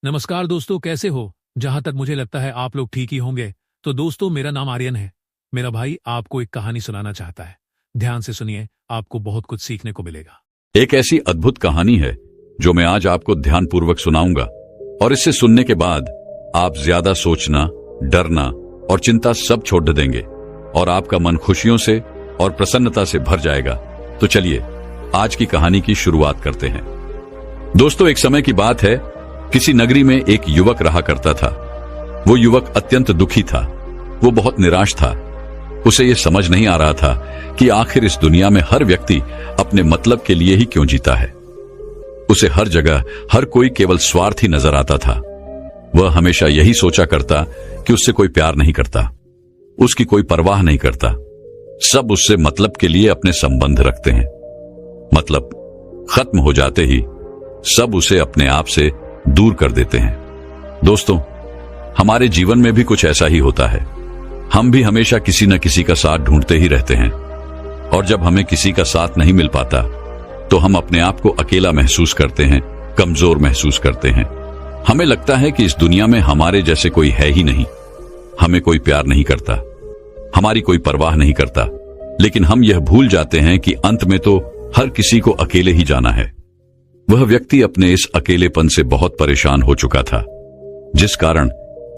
नमस्कार दोस्तों, कैसे हो? जहां तक मुझे लगता है आप लोग ठीक ही होंगे। तो दोस्तों, मेरा नाम आर्यन है। मेरा भाई आपको एक कहानी सुनाना चाहता है। ध्यान से सुनिए, आपको बहुत कुछ सीखने को मिलेगा। एक ऐसी अद्भुत कहानी है जो मैं आज आपको ध्यानपूर्वक सुनाऊंगा, और इसे सुनने के बाद आप ज्यादा सोचना, डरना और चिंता सब छोड़ देंगे और आपका मन खुशियों से और प्रसन्नता से भर जाएगा। तो चलिए आज की कहानी की शुरुआत करते हैं। दोस्तों, एक समय की बात है, किसी नगरी में एक युवक रहा करता था। वो युवक अत्यंत दुखी था। वो बहुत निराश था। उसे ये समझ नहीं आ रहा था कि आखिर इस दुनिया में हर व्यक्ति अपने मतलब के लिए ही क्यों जीता है। उसे हर जगह हर कोई केवल स्वार्थी नजर आता था। वह हमेशा यही सोचा करता कि उससे कोई प्यार नहीं करता, उसकी कोई परवाह नहीं करता। सब उससे मतलब के लिए अपने संबंध रखते हैं। मतलब खत्म हो जाते ही सब उसे अपने आप से दूर कर देते हैं। दोस्तों, हमारे जीवन में भी कुछ ऐसा ही होता है। हम भी हमेशा किसी न किसी का साथ ढूंढते ही रहते हैं, और जब हमें किसी का साथ नहीं मिल पाता तो हम अपने आप को अकेला महसूस करते हैं, कमजोर महसूस करते हैं। हमें लगता है कि इस दुनिया में हमारे जैसे कोई है ही नहीं। हमें कोई प्यार नहीं करता, हमारी कोई परवाह नहीं करता। लेकिन हम यह भूल जाते हैं कि अंत में तो हर किसी को अकेले ही जाना है। वह व्यक्ति अपने इस अकेलेपन से बहुत परेशान हो चुका था, जिस कारण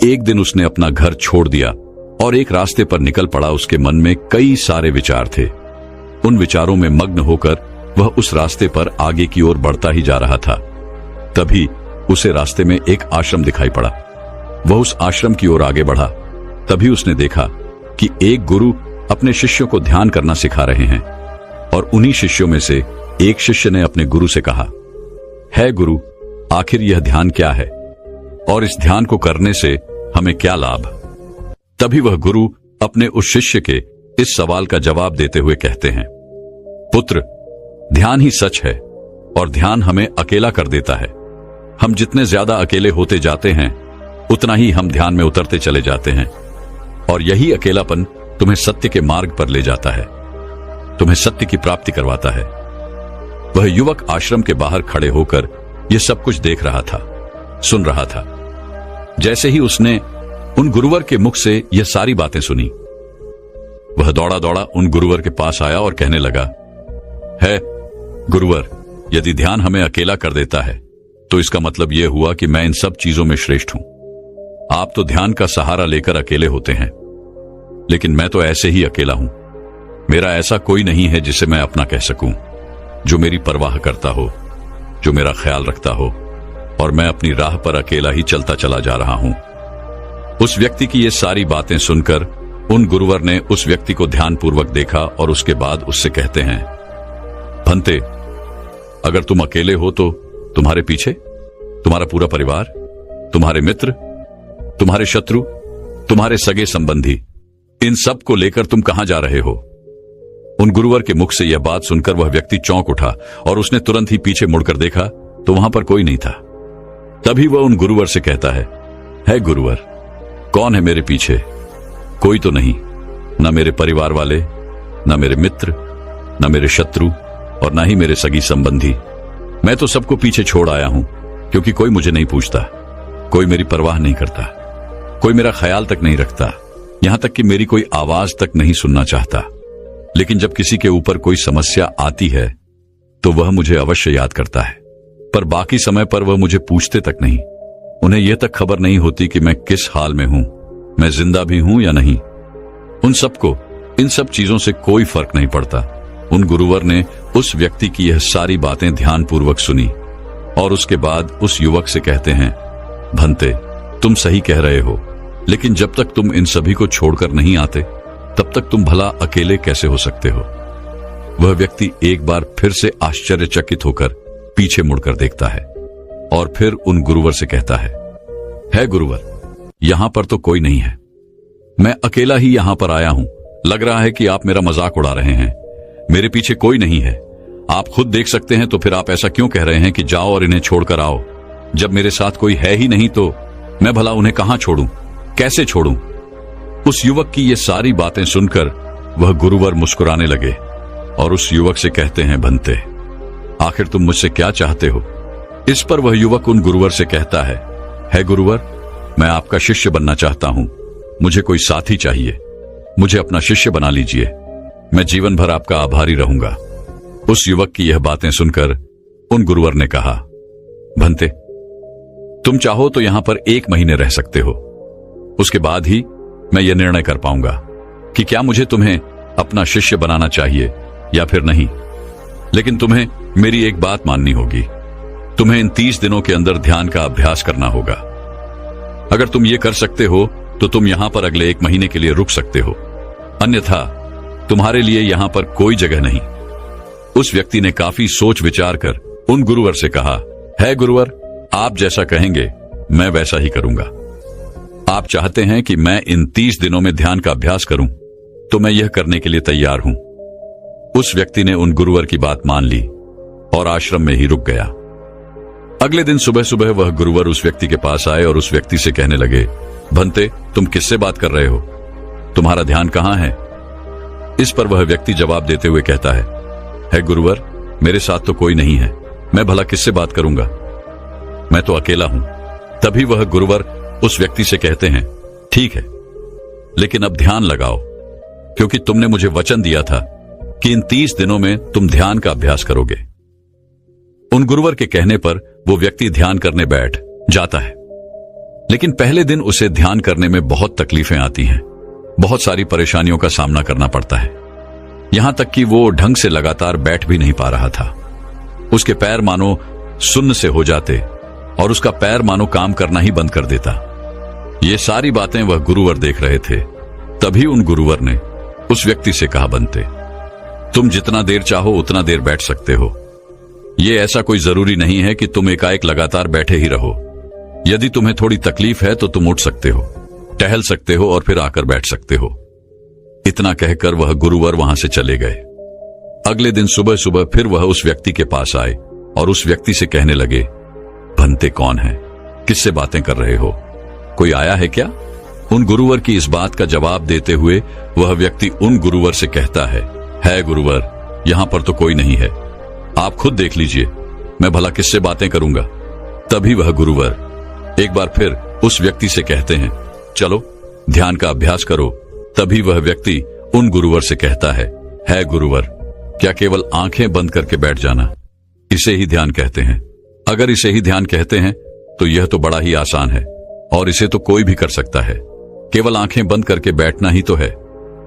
एक दिन उसने अपना घर छोड़ दिया और एक रास्ते पर निकल पड़ा। उसके मन में कई सारे विचार थे। उन विचारों में मग्न होकर वह उस रास्ते पर आगे की ओर बढ़ता ही जा रहा था। तभी उसे रास्ते में एक आश्रम दिखाई पड़ा। वह उस आश्रम की ओर आगे बढ़ा। तभी उसने देखा कि एक गुरु अपने शिष्यों को ध्यान करना सिखा रहे हैं, और उन्हीं शिष्यों में से एक शिष्य ने अपने गुरु से कहा, है गुरु, आखिर यह ध्यान क्या है और इस ध्यान को करने से हमें क्या लाभ? तभी वह गुरु अपने उस शिष्य के इस सवाल का जवाब देते हुए कहते हैं, पुत्र, ध्यान ही सच है और ध्यान हमें अकेला कर देता है। हम जितने ज्यादा अकेले होते जाते हैं उतना ही हम ध्यान में उतरते चले जाते हैं, और यही अकेलापन तुम्हें सत्य के मार्ग पर ले जाता है, तुम्हें सत्य की प्राप्ति करवाता है। वह युवक आश्रम के बाहर खड़े होकर यह सब कुछ देख रहा था, सुन रहा था। जैसे ही उसने उन गुरुवर के मुख से यह सारी बातें सुनी, वह दौड़ा दौड़ा उन गुरुवर के पास आया और कहने लगा, है गुरुवर, यदि ध्यान हमें अकेला कर देता है तो इसका मतलब यह हुआ कि मैं इन सब चीजों में श्रेष्ठ हूं। आप तो ध्यान का सहारा लेकर अकेले होते हैं, लेकिन मैं तो ऐसे ही अकेला हूं। मेरा ऐसा कोई नहीं है जिसे मैं अपना कह सकूं, जो मेरी परवाह करता हो, जो मेरा ख्याल रखता हो, और मैं अपनी राह पर अकेला ही चलता चला जा रहा हूं। उस व्यक्ति की ये सारी बातें सुनकर उन गुरुवर ने उस व्यक्ति को ध्यानपूर्वक देखा और उसके बाद उससे कहते हैं, भंते, अगर तुम अकेले हो तो तुम्हारे पीछे तुम्हारा पूरा परिवार, तुम्हारे मित्र, तुम्हारे शत्रु, तुम्हारे सगे संबंधी, इन सब को लेकर तुम कहां जा रहे हो? उन गुरुवर के मुख से यह बात सुनकर वह व्यक्ति चौंक उठा और उसने तुरंत ही पीछे मुड़कर देखा तो वहां पर कोई नहीं था। तभी वह उन गुरुवर से कहता है गुरुवर, कौन है मेरे पीछे? कोई तो नहीं, न मेरे परिवार वाले, न मेरे मित्र, न मेरे शत्रु, और न ही मेरे सगी संबंधी। मैं तो सबको पीछे छोड़ आया हूं, क्योंकि कोई मुझे नहीं पूछता, कोई मेरी परवाह नहीं करता, कोई मेरा ख्याल तक नहीं रखता, यहां तक कि मेरी कोई आवाज तक नहीं सुनना चाहता। लेकिन जब किसी के ऊपर कोई समस्या आती है तो वह मुझे अवश्य याद करता है, पर बाकी समय पर वह मुझे पूछते तक नहीं। उन्हें यह तक खबर नहीं होती कि मैं किस हाल में हूं, मैं जिंदा भी हूं या नहीं। उन सबको इन सब चीजों से कोई फर्क नहीं पड़ता। उन गुरुवर ने उस व्यक्ति की यह सारी बातें ध्यानपूर्वक सुनी और उसके बाद उस युवक से कहते हैं, भंते, तुम सही कह रहे हो, लेकिन जब तक तुम इन सभी को छोड़कर नहीं आते तब तक तुम भला अकेले कैसे हो सकते हो? वह व्यक्ति एक बार फिर से आश्चर्यचकित होकर पीछे मुड़कर देखता है और फिर उन गुरुवर से कहता है गुरुवर, यहां पर तो कोई नहीं है, मैं अकेला ही यहां पर आया हूं। लग रहा है कि आप मेरा मजाक उड़ा रहे हैं। मेरे पीछे कोई नहीं है, आप खुद देख सकते हैं, तो फिर आप ऐसा क्यों कह रहे हैं कि जाओ और इन्हें छोड़कर आओ? जब मेरे साथ कोई है ही नहीं तो मैं भला उन्हें कहां छोड़ूं, कैसे छोड़ूं? उस युवक की ये सारी बातें सुनकर वह गुरुवर मुस्कुराने लगे और उस युवक से कहते हैं, भंते, आखिर तुम मुझसे क्या चाहते हो? इस पर वह युवक उन गुरुवर से कहता है, है गुरुवर, मैं आपका शिष्य बनना चाहता हूं। मुझे कोई साथी चाहिए। मुझे अपना शिष्य बना लीजिए। मैं जीवन भर आपका आभारी रहूंगा। उस युवक की यह बातें सुनकर उन गुरुवर ने कहा, भंते, तुम चाहो तो यहां पर 1 महीने रह सकते हो। उसके बाद ही मैं यह निर्णय कर पाऊंगा कि क्या मुझे तुम्हें अपना शिष्य बनाना चाहिए या फिर नहीं। लेकिन तुम्हें मेरी एक बात माननी होगी। तुम्हें इन 30 दिनों के अंदर ध्यान का अभ्यास करना होगा। अगर तुम ये कर सकते हो तो तुम यहां पर अगले 1 महीने के लिए रुक सकते हो, अन्यथा तुम्हारे लिए यहां पर कोई जगह नहीं। उस व्यक्ति ने काफी सोच विचार कर उन गुरुवर से कहा, है गुरुवर, आप जैसा कहेंगे मैं वैसा ही करूंगा। आप चाहते हैं कि मैं इन 30 दिनों में ध्यान का अभ्यास करूं, तो मैं यह करने के लिए तैयार हूं। उस व्यक्ति ने उन गुरुवर की बात मान ली और आश्रम में ही रुक गया। अगले दिन सुबह सुबह वह गुरुवर उस व्यक्ति के पास आए और उस व्यक्ति से कहने लगे, भंते, तुम किससे बात कर रहे हो? तुम्हारा ध्यान कहां है? इस पर वह व्यक्ति जवाब देते हुए कहता है गुरुवर, मेरे साथ तो कोई नहीं है। मैं भला किससे बात करूंगा? मैं तो अकेला हूं। तभी वह गुरुवर उस व्यक्ति से कहते हैं, ठीक है, लेकिन अब ध्यान लगाओ, क्योंकि तुमने मुझे वचन दिया था कि इन 30 दिनों में तुम ध्यान का अभ्यास करोगे। उन गुरुवर के कहने पर वो व्यक्ति ध्यान करने बैठ जाता है। लेकिन पहले दिन उसे ध्यान करने में बहुत तकलीफें आती हैं। बहुत सारी परेशानियों का सामना करना पड़ता है। यहां तक कि वो ढंग से लगातार बैठ भी नहीं पा रहा था। उसके पैर मानो सुन्न से हो जाते और उसका पैर मानो काम करना ही बंद कर देता। ये सारी बातें वह गुरुवर देख रहे थे। तभी उन गुरुवर ने उस व्यक्ति से कहा, बनते, तुम जितना देर चाहो उतना देर बैठ सकते हो। ये ऐसा कोई जरूरी नहीं है कि तुम एकाएक लगातार बैठे ही रहो। यदि तुम्हें थोड़ी तकलीफ है तो तुम उठ सकते हो, टहल सकते हो और फिर आकर बैठ सकते हो। इतना कहकर वह गुरुवर वहां से चले गए। अगले दिन सुबह सुबह फिर वह उस व्यक्ति के पास आए और उस व्यक्ति से कहने लगे, भंते कौन है? किससे बातें कर रहे हो? कोई आया है क्या? उन गुरुवर की इस बात का जवाब देते हुए वह व्यक्ति उन गुरुवर से कहता है गुरुवर, यहां पर तो कोई नहीं है। आप खुद देख लीजिए, मैं भला किससे बातें करूंगा। तभी वह गुरुवर एक बार फिर उस व्यक्ति से कहते हैं, चलो ध्यान का अभ्यास करो। तभी वह व्यक्ति उन गुरुवर से कहता है गुरुवर, क्या केवल आंखें बंद करके बैठ जाना, इसे ही ध्यान कहते हैं? अगर इसे ही ध्यान कहते हैं तो यह तो बड़ा ही आसान है और इसे तो कोई भी कर सकता है। केवल आंखें बंद करके बैठना ही तो है।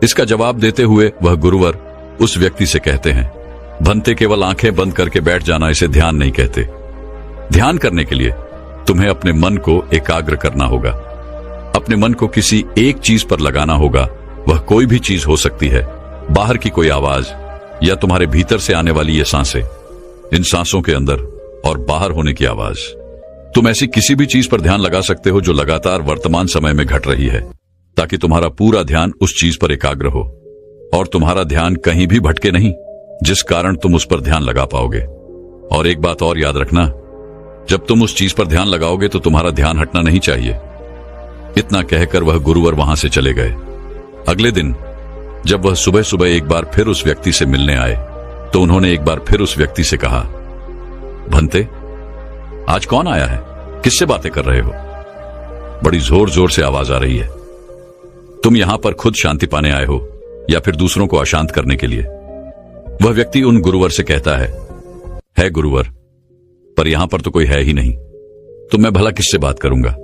इसका जवाब देते हुए वह गुरुवर उस व्यक्ति से कहते हैं, भंते, केवल आंखें बंद करके बैठ जाना इसे ध्यान नहीं कहते। ध्यान करने के लिए तुम्हें अपने मन को एकाग्र करना होगा। अपने मन को किसी एक चीज पर लगाना होगा। वह कोई भी चीज हो सकती है, बाहर की कोई आवाज या तुम्हारे भीतर से आने वाली ये सांसें, इन सांसों के अंदर और बाहर होने की आवाज। तुम ऐसी किसी भी चीज पर ध्यान लगा सकते हो जो लगातार वर्तमान समय में घट रही है, ताकि तुम्हारा पूरा ध्यान उस चीज पर एकाग्र हो और तुम्हारा ध्यान कहीं भी भटके नहीं, जिस कारण तुम उस पर ध्यान लगा पाओगे। और एक बात और याद रखना, जब तुम उस चीज पर ध्यान लगाओगे तो तुम्हारा ध्यान हटना नहीं चाहिए। इतना कहकर वह गुरुवर वहां से चले गए। अगले दिन जब वह सुबह सुबह एक बार फिर उस व्यक्ति से मिलने आए तो उन्होंने एक बार फिर उस व्यक्ति से कहा, भंते, आज कौन आया है? किससे बातें कर रहे हो? बड़ी जोर जोर से आवाज आ रही है। तुम यहां पर खुद शांति पाने आए हो या फिर दूसरों को अशांत करने के लिए? वह व्यक्ति उन गुरुवर से कहता है गुरुवर, पर यहां पर तो कोई है ही नहीं, तो मैं भला किससे बात करूंगा?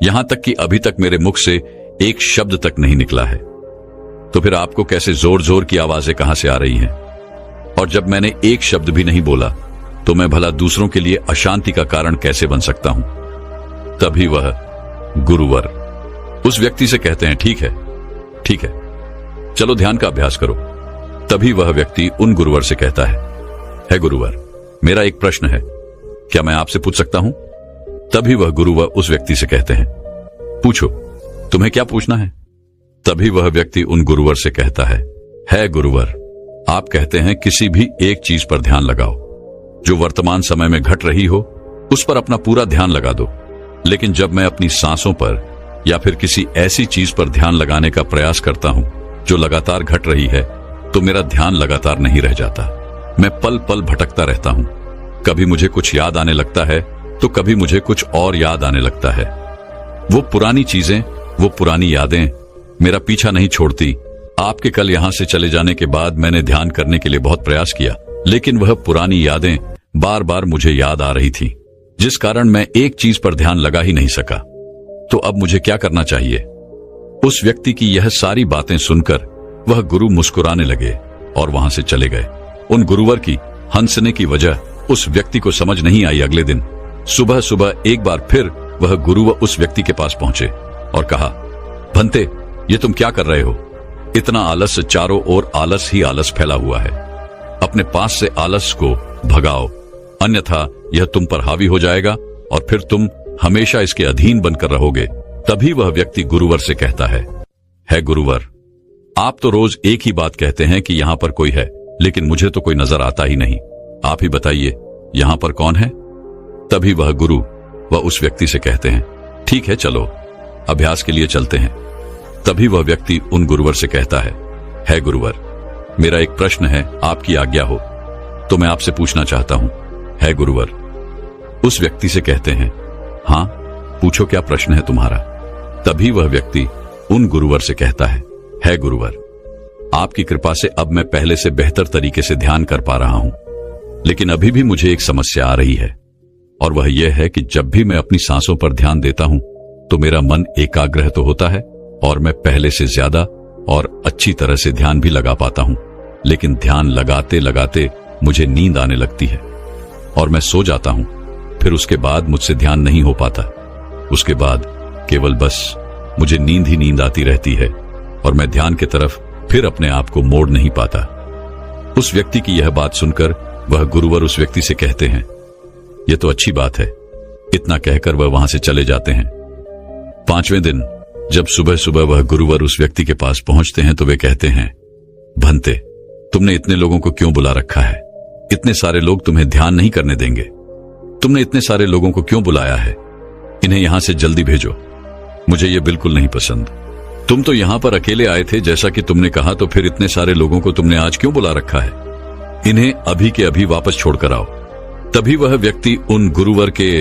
यहां तक कि अभी तक मेरे मुख से एक शब्द तक नहीं निकला है, तो फिर आपको कैसे जोर जोर की आवाजें कहां से आ रही हैं? और जब मैंने एक शब्द भी नहीं बोला तो मैं भला दूसरों के लिए अशांति का कारण कैसे बन सकता हूं? तभी वह गुरुवर उस व्यक्ति से कहते हैं, ठीक है, चलो ध्यान का अभ्यास करो। तभी वह व्यक्ति उन गुरुवर से कहता है गुरुवर, मेरा एक प्रश्न है, क्या मैं आपसे पूछ सकता हूं? तभी वह गुरुवर उस व्यक्ति से कहते हैं, पूछो, तुम्हें क्या पूछना है? तभी वह व्यक्ति उन गुरुवर से कहता है गुरुवर, आप कहते हैं किसी भी एक चीज पर ध्यान लगाओ जो वर्तमान समय में घट रही हो, उस पर अपना पूरा ध्यान लगा दो। लेकिन जब मैं अपनी सांसों पर या फिर किसी ऐसी चीज पर ध्यान लगाने का प्रयास करता हूं जो लगातार घट रही है, तो मेरा ध्यान लगातार नहीं रह जाता। मैं पल पल भटकता रहता हूं। कभी मुझे कुछ याद आने लगता है तो कभी मुझे कुछ और याद आने लगता है। वो पुरानी चीजें, वो पुरानी यादें मेरा पीछा नहीं छोड़ती। आपके कल यहां से चले जाने के बाद मैंने ध्यान करने के लिए बहुत प्रयास किया, लेकिन वह पुरानी यादें बार बार मुझे याद आ रही थी, जिस कारण मैं एक चीज पर ध्यान लगा ही नहीं सका। तो अब मुझे क्या करना चाहिए? उस व्यक्ति की यह सारी बातें सुनकर वह गुरु मुस्कुराने लगे और वहां से चले गए। उन गुरुवर की हंसने की वजह उस व्यक्ति को समझ नहीं आई। अगले दिन सुबह सुबह एक बार फिर वह गुरुवर उस व्यक्ति के पास पहुंचे और कहा, भंते, ये तुम क्या कर रहे हो? इतना आलस, चारों ओर आलस ही आलस फैला हुआ है। अपने पास से आलस को भगाओ, अन्यथा यह तुम पर हावी हो जाएगा और फिर तुम हमेशा इसके अधीन बनकर रहोगे। तभी वह व्यक्ति गुरुवर से कहता है गुरुवर, आप तो रोज एक ही बात कहते हैं कि यहां पर कोई है, लेकिन मुझे तो कोई नजर आता ही नहीं। आप ही बताइए, यहां पर कौन है? तभी वह गुरु वह उस व्यक्ति से कहते हैं, ठीक है, चलो अभ्यास के लिए चलते हैं। तभी वह व्यक्ति उन गुरुवर से कहता है गुरुवर, मेरा एक प्रश्न है, आपकी आज्ञा हो तो मैं आपसे पूछना चाहता हूं। है गुरुवर। उस व्यक्ति से कहते हैं, हां पूछो, क्या प्रश्न है तुम्हारा? तभी वह व्यक्ति उन गुरुवर से कहता है गुरुवर, आपकी कृपा से अब मैं पहले से बेहतर तरीके से ध्यान कर पा रहा हूं, लेकिन अभी भी मुझे एक समस्या आ रही है, और वह यह है कि जब भी मैं अपनी सांसों पर ध्यान देता हूं तो मेरा मन एकाग्र तो होता है और मैं पहले से ज्यादा और अच्छी तरह से ध्यान भी लगा पाता हूं, लेकिन ध्यान लगाते लगाते मुझे नींद आने लगती है और मैं सो जाता हूं। फिर उसके बाद मुझसे ध्यान नहीं हो पाता। उसके बाद केवल बस मुझे नींद ही नींद आती रहती है और मैं ध्यान की तरफ फिर अपने आप को मोड़ नहीं पाता। उस व्यक्ति की यह बात सुनकर वह गुरुवर उस व्यक्ति से कहते हैं, यह तो अच्छी बात है। इतना कहकर वह वहां से चले जाते हैं। 5वें दिन जब सुबह सुबह वह गुरुवर उस व्यक्ति के पास पहुंचते हैं तो वे कहते हैं, भंते, तुमने इतने लोगों को क्यों बुला रखा है? इतने सारे लोग तुम्हें ध्यान नहीं करने देंगे। तुमने इतने सारे लोगों को क्यों बुलाया है? इन्हें यहां से जल्दी भेजो। मुझे ये बिल्कुल नहीं पसंद। तुम तो यहां पर अकेले आए थे जैसा कि तुमने कहा, तो फिर इतने सारे लोगों को तुमने आज क्यों बुला रखा है? इन्हें अभी के अभी वापस छोड़कर आओ। तभी वह व्यक्ति उन गुरुवर के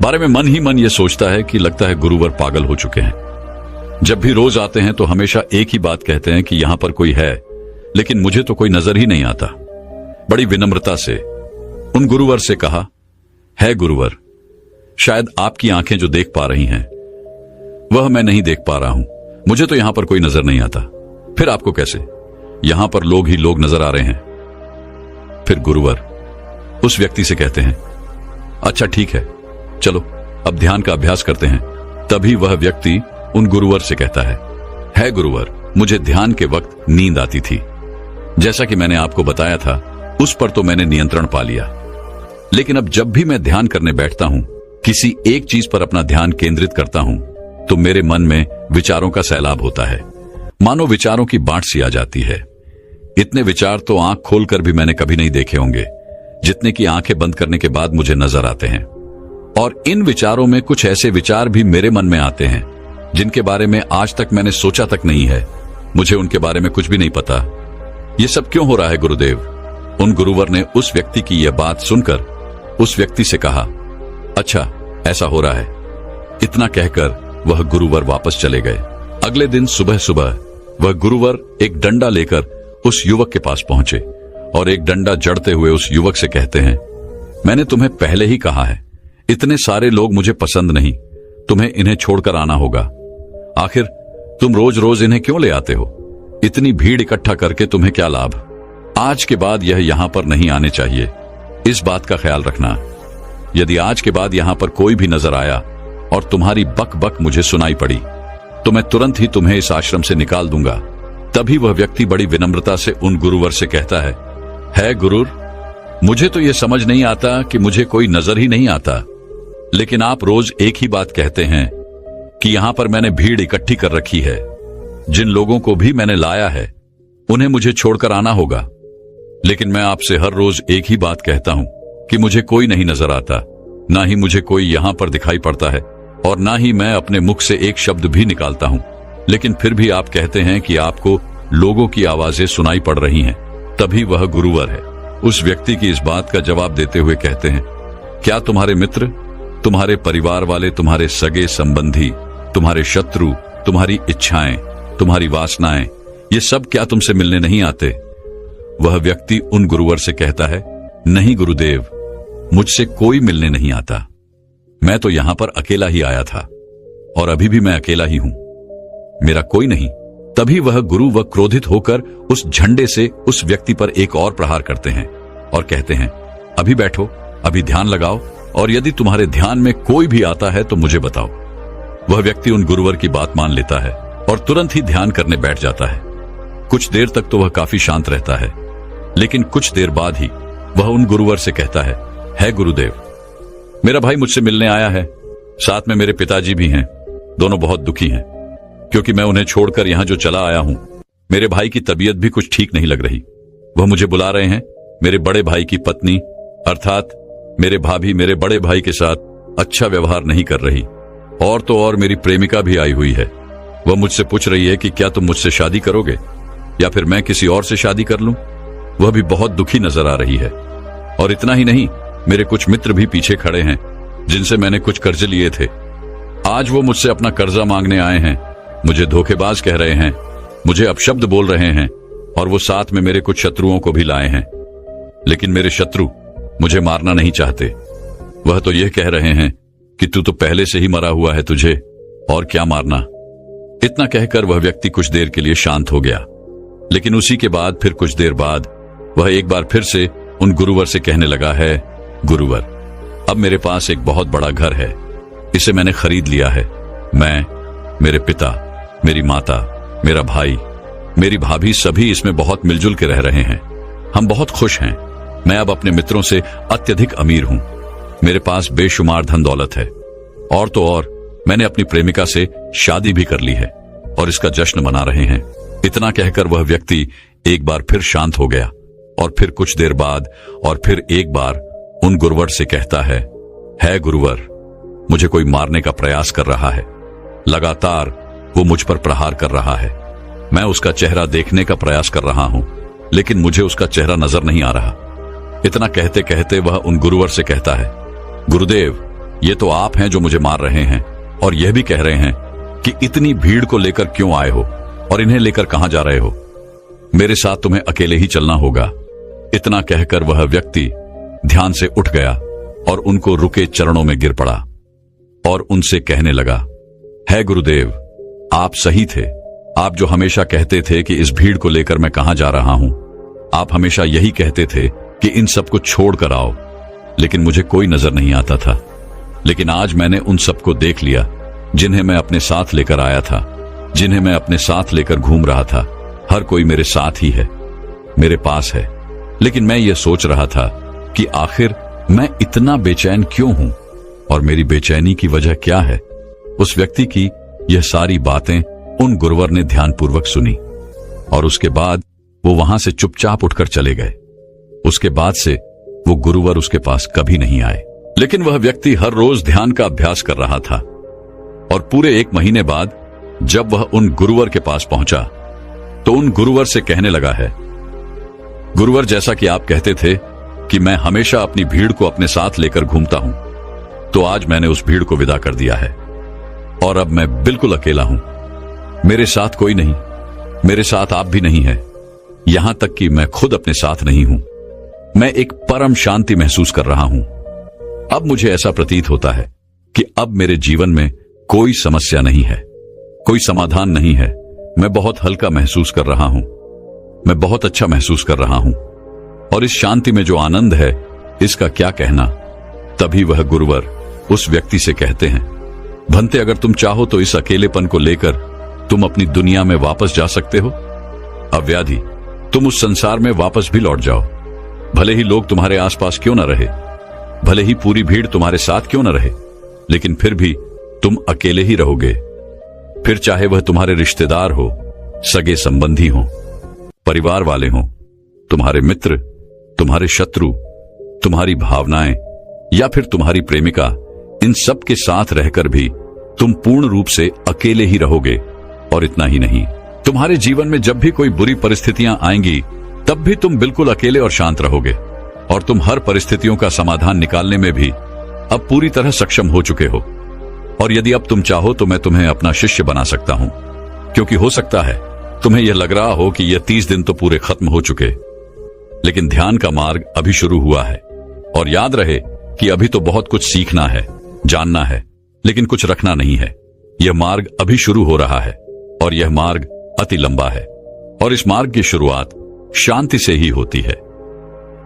बारे में मन ही मन ये सोचता है कि लगता है गुरुवर पागल हो चुके हैं। जब भी रोज आते हैं तो हमेशा एक ही बात कहते हैं कि यहां पर कोई है, लेकिन मुझे तो कोई नजर ही नहीं आता। बड़ी विनम्रता से उन गुरुवर से कहा, है गुरुवर, शायद आपकी आंखें जो देख पा रही हैं वह मैं नहीं देख पा रहा हूं। मुझे तो यहां पर कोई नजर नहीं आता। फिर आपको कैसे? यहां पर लोग ही लोग नजर आ रहे हैं। फिर गुरुवर उस व्यक्ति से कहते हैं, अच्छा ठीक है, चलो अब ध्यान का अभ्यास करते हैं। तभी वह व्यक्ति उन गुरुवर से कहता है गुरुवर, मुझे ध्यान के वक्त नींद आती थी। जैसा कि मैंने आपको बताया था, उस पर तो मैंने नियंत्रण पा लिया, लेकिन अब जब भी मैं ध्यान करने बैठता हूं, किसी एक चीज पर अपना ध्यान केंद्रित करता हूं, तो मेरे मन में विचारों का सैलाब होता है। मानो विचारों की बाढ़ सी आ जाती है। इतने विचार तो आंख खोलकर भी मैंने कभी नहीं देखे होंगे, जितने की आंखें बंद करने के बाद मुझे नजर आते हैं। और इन विचारों में कुछ ऐसे विचार भी मेरे मन में आते हैं जिनके बारे में आज तक मैंने सोचा तक नहीं है। मुझे उनके बारे में कुछ भी नहीं पता। ये सब क्यों हो रहा है गुरुदेव? उन गुरुवर ने उस व्यक्ति की यह बात सुनकर उस व्यक्ति से कहा, अच्छा ऐसा हो रहा है। इतना कहकर वह गुरुवर वापस चले गए। अगले दिन सुबह सुबह वह गुरुवर एक डंडा लेकर उस युवक के पास पहुंचे और एक डंडा जड़ते हुए उस युवक से कहते हैं, मैंने तुम्हें पहले ही कहा है, इतने सारे लोग मुझे पसंद नहीं, तुम्हें इन्हें छोड़कर आना होगा। आखिर तुम रोज रोज इन्हें क्यों ले आते हो? इतनी भीड़ इकट्ठा करके तुम्हें क्या लाभ? आज के बाद यह यहां पर नहीं आने चाहिए। इस बात का ख्याल रखना। यदि आज के बाद यहां पर कोई भी नजर आया और तुम्हारी बक बक मुझे सुनाई पड़ी, तो मैं तुरंत ही तुम्हें इस आश्रम से निकाल दूंगा। तभी वह व्यक्ति बड़ी विनम्रता से उन गुरुवर से कहता है गुरुर, मुझे तो यह समझ नहीं आता कि मुझे कोई नजर ही नहीं आता, लेकिन आप रोज एक ही बात कहते हैं कि यहां पर मैंने भीड़ इकट्ठी कर रखी है। जिन लोगों को भी मैंने लाया है उन्हें मुझे छोड़कर आना होगा, लेकिन मैं आपसे हर रोज एक ही बात कहता हूं कि मुझे कोई नहीं नजर आता, ना ही मुझे कोई यहां पर दिखाई पड़ता है और ना ही मैं अपने मुख से एक शब्द भी निकालता हूं, लेकिन फिर भी आप कहते हैं कि आपको लोगों की आवाजें सुनाई पड़ रही हैं। तभी वह गुरुवर है उस व्यक्ति की इस बात का जवाब देते हुए कहते हैं, क्या तुम्हारे मित्र तुम्हारे परिवार वाले, तुम्हारे सगे संबंधी, तुम्हारे शत्रु, तुम्हारी इच्छाएं, तुम्हारी वासनाएं, ये सब क्या तुमसे मिलने नहीं आते? वह व्यक्ति उन गुरुवर से कहता है, नहीं गुरुदेव, मुझसे कोई मिलने नहीं आता। मैं तो यहां पर अकेला ही आया था और अभी भी मैं अकेला ही हूं, मेरा कोई नहीं। तभी वह गुरु व क्रोधित होकर उस झंडे से उस व्यक्ति पर एक और प्रहार करते हैं और कहते हैं, अभी बैठो, अभी ध्यान लगाओ, और यदि तुम्हारे ध्यान में कोई भी आता है तो मुझे बताओ। वह व्यक्ति उन गुरुवर की बात मान लेता है और तुरंत ही ध्यान करने बैठ जाता है। कुछ देर तक तो वह काफी शांत रहता है, लेकिन कुछ देर बाद ही वह उन गुरुवर से कहता है गुरुदेव, मेरा भाई मुझसे मिलने आया है, साथ में मेरे पिताजी भी हैं। दोनों बहुत दुखी हैं क्योंकि मैं उन्हें छोड़कर यहां जो चला आया हूं। मेरे भाई की तबीयत भी कुछ ठीक नहीं लग रही। वह मुझे बुला रहे हैं। मेरे बड़े भाई की पत्नी अर्थात मेरे भाभी मेरे बड़े भाई के साथ अच्छा व्यवहार नहीं कर रही, और तो और मेरी प्रेमिका भी आई हुई है। वह मुझसे पूछ रही है कि क्या तुम मुझसे शादी करोगे या फिर मैं किसी और से शादी कर लूं। वह भी बहुत दुखी नजर आ रही है। और इतना ही नहीं, मेरे कुछ मित्र भी पीछे खड़े हैं जिनसे मैंने कुछ कर्ज लिए थे। आज वो मुझसे अपना कर्जा मांगने आए हैं, मुझे धोखेबाज कह रहे हैं, मुझे अपशब्द बोल रहे हैं, और वो साथ में मेरे कुछ शत्रुओं को भी लाए हैं। लेकिन मेरे शत्रु मुझे मारना नहीं चाहते। वह तो यह कह रहे हैं कि तू तो पहले से ही मरा हुआ है, तुझे और क्या मारना। इतना कहकर वह व्यक्ति कुछ देर के लिए शांत हो गया, लेकिन उसी के बाद फिर कुछ देर बाद वह एक बार फिर से उन गुरुवर से कहने लगा है, गुरुवर, अब मेरे पास एक बहुत बड़ा घर है, इसे मैंने खरीद लिया है। मैं, मेरे पिता, मेरी माता, मेरा भाई, मेरी भाभी सभी इसमें बहुत मिलजुल के रह रहे हैं। हम बहुत खुश हैं। मैं अब अपने मित्रों से अत्यधिक अमीर हूं। मेरे पास बेशुमार धन दौलत है, और तो और मैंने अपनी प्रेमिका से शादी भी कर ली है और इसका जश्न मना रहे हैं। इतना कहकर वह व्यक्ति एक बार फिर शांत हो गया और फिर कुछ देर बाद और फिर एक बार उन गुरुवर से कहता है गुरुवर, मुझे कोई मारने का प्रयास कर रहा है। लगातार वो मुझ पर प्रहार कर रहा है। मैं उसका चेहरा देखने का प्रयास कर रहा हूं, लेकिन मुझे उसका चेहरा नजर नहीं आ रहा। इतना कहते कहते वह उन गुरुवर से कहता है, गुरुदेव, ये तो आप हैं जो मुझे मार रहे हैं और यह भी कह रहे हैं कि इतनी भीड़ को लेकर क्यों आए हो और इन्हें लेकर कहां जा रहे हो। मेरे साथ तुम्हें अकेले ही चलना होगा। इतना कहकर वह व्यक्ति ध्यान से उठ गया और उनको रुके चरणों में गिर पड़ा और उनसे कहने लगा, है गुरुदेव, आप सही थे। आप जो हमेशा कहते थे कि इस भीड़ को लेकर मैं कहां जा रहा हूं, आप हमेशा यही कहते थे कि इन सबको छोड़ कर आओ, लेकिन मुझे कोई नजर नहीं आता था। लेकिन आज मैंने उन सबको देख लिया जिन्हें मैं अपने साथ लेकर आया था, जिन्हें मैं अपने साथ लेकर घूम रहा था। हर कोई मेरे साथ ही है, मेरे पास है। लेकिन मैं ये सोच रहा था कि आखिर मैं इतना बेचैन क्यों हूं और मेरी बेचैनी की वजह क्या है। उस व्यक्ति की यह सारी बातें उन गुरुवर ने ध्यानपूर्वक सुनी और उसके बाद वो वहां से चुपचाप उठकर चले गए। उसके बाद से वो गुरुवर उसके पास कभी नहीं आए। लेकिन वह व्यक्ति हर रोज ध्यान का अभ्यास कर रहा था और पूरे 1 महीने बाद जब वह उन गुरुवर के पास पहुंचा तो उन गुरुवर से कहने लगा है, गुरुवर, जैसा कि आप कहते थे कि मैं हमेशा अपनी भीड़ को अपने साथ लेकर घूमता हूं, तो आज मैंने उस भीड़ को विदा कर दिया है और अब मैं बिल्कुल अकेला हूं। मेरे साथ कोई नहीं, मेरे साथ आप भी नहीं है, यहां तक कि मैं खुद अपने साथ नहीं हूं। मैं एक परम शांति महसूस कर रहा हूं। अब मुझे ऐसा प्रतीत होता है कि अब मेरे जीवन में कोई समस्या नहीं है, कोई समाधान नहीं है। मैं बहुत हल्का महसूस कर रहा हूं, मैं बहुत अच्छा महसूस कर रहा हूं और इस शांति में जो आनंद है इसका क्या कहना। तभी वह गुरुवर उस व्यक्ति से कहते हैं, भंते, अगर तुम चाहो तो इस अकेलेपन को लेकर तुम अपनी दुनिया में वापस जा सकते हो। अव्याधि, तुम उस संसार में वापस भी लौट जाओ। भले ही लोग तुम्हारे आसपास क्यों न रहे, भले ही पूरी भीड़ तुम्हारे साथ क्यों न रहे, लेकिन फिर भी तुम अकेले ही रहोगे। फिर चाहे वह तुम्हारे रिश्तेदार हो, सगे संबंधी हो, परिवार वाले हो, तुम्हारे मित्र, तुम्हारे शत्रु, तुम्हारी भावनाएं या फिर तुम्हारी प्रेमिका, इन सब के साथ रहकर भी तुम पूर्ण रूप से अकेले ही रहोगे। और इतना ही नहीं, तुम्हारे जीवन में जब भी कोई बुरी परिस्थितियां आएंगी तब भी तुम बिल्कुल अकेले और शांत रहोगे और तुम हर परिस्थितियों का समाधान निकालने में भी अब पूरी तरह सक्षम हो चुके हो, और यदि अब तुम चाहो तो मैं तुम्हें अपना शिष्य बना सकता हूं, क्योंकि हो सकता है तुम्हें यह लग रहा हो कि यह 30 दिन तो पूरे खत्म हो चुके, लेकिन ध्यान का मार्ग अभी शुरू हुआ है। और याद रहे कि अभी तो बहुत कुछ सीखना है, जानना है, लेकिन कुछ रखना नहीं है। यह मार्ग अभी शुरू हो रहा है, और यह मार्ग अति लंबा है, और इस मार्ग की शुरुआत शांति से ही होती है।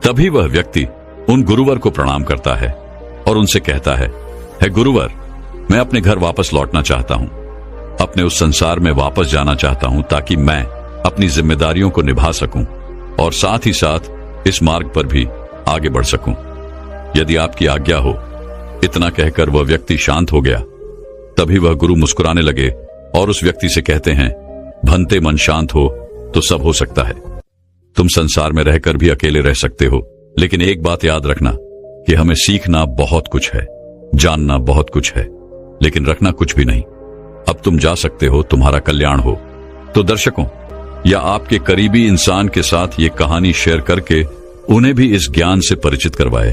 तभी वह व्यक्ति उन गुरुवर को प्रणाम करता है और उनसे कहता है, हे गुरुवर, मैं अपने घर वापस लौटना चाहता हूं, अपने उस संसार में वापस जाना चाहता हूं, ताकि मैं अपनी जिम्मेदारियों को निभा सकूं और साथ ही साथ इस मार्ग पर भी आगे बढ़ सकूं। यदि आपकी आज्ञा हो। इतना कहकर वह व्यक्ति शांत हो गया। तभी वह गुरु मुस्कुराने लगे और उस व्यक्ति से कहते हैं, भंते मन शांत हो तो सब हो सकता है। तुम संसार में रहकर भी अकेले रह सकते हो, लेकिन एक बात याद रखना कि हमें सीखना बहुत कुछ है, जानना बहुत कुछ है, लेकिन रखना कुछ भी नहीं। अब तुम जा सकते हो, तुम्हारा कल्याण हो। तो दर्शकों या आपके करीबी इंसान के साथ ये कहानी शेयर करके उन्हें भी इस ज्ञान से परिचित करवाए।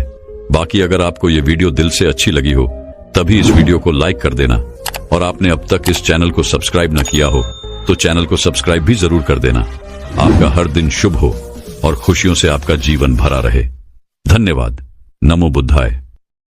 बाकी अगर आपको ये वीडियो दिल से अच्छी लगी हो तभी इस वीडियो को लाइक कर देना, और आपने अब तक इस चैनल को सब्सक्राइब न किया हो तो चैनल को सब्सक्राइब भी जरूर कर देना। आपका हर दिन शुभ हो और खुशियों से आपका जीवन भरा रहे। धन्यवाद। नमो बुद्धाय।